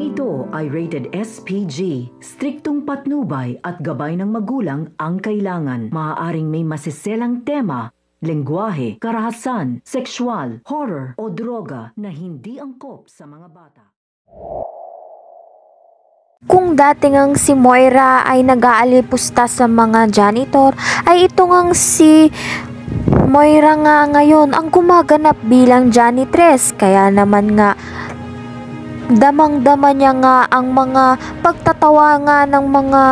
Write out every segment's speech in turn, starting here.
ito ay rated SPG. Striktong patnubay at gabay ng magulang ang kailangan. Maaaring may masiselang tema, lengguwahe, karahasan, sexual, horror o droga na hindi angkop sa mga bata. Kung dating ang si Moira ay nag-aalipusta sa mga janitor, ay ito ngang si Moira nga ngayon ang gumaganap bilang janitress. Kaya naman nga damang-dama niya nga ang mga pagtatawa nga ng mga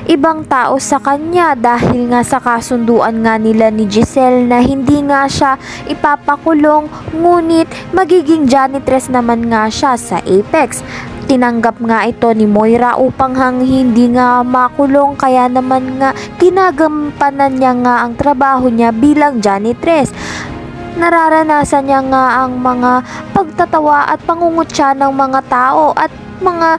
ibang tao sa kanya dahil nga sa kasunduan nga nila ni Giselle na hindi nga siya ipapakulong, ngunit magiging janitress naman nga siya sa Apex. Tinanggap nga ito ni Moira upang hindi nga makulong, kaya naman nga ginagampanan niya nga ang trabaho niya bilang janitress. Nararanasan niya nga ang mga pagtatawa at pangungutya ng mga tao at mga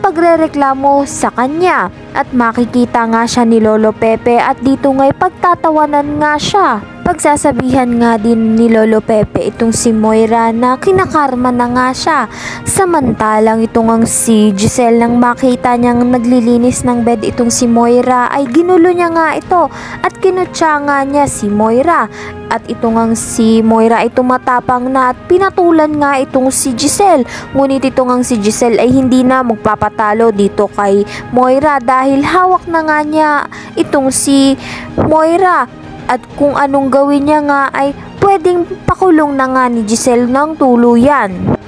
pagrereklamo sa kanya. At makikita nga siya ni Lolo Pepe at dito nga'y pagtatawanan nga siya. Pagsasabihan nga din ni Lolo Pepe itong si Moira na kinakarma na nga siya. Samantalang itong si Giselle, nang makita niyang naglilinis ng bed itong si Moira, ay ginulo niya nga ito at kinutya nga niya si Moira. At itong si Moira ay tumatapang na at pinatulan nga itong si Giselle. Ngunit itong si Giselle ay hindi na magpapatalo dito kay Moira dahil hawak na nga niya itong si Moira. At kung anong gawin niya nga ay pwedeng pakulong na nga ni Giselle ng tuluyan.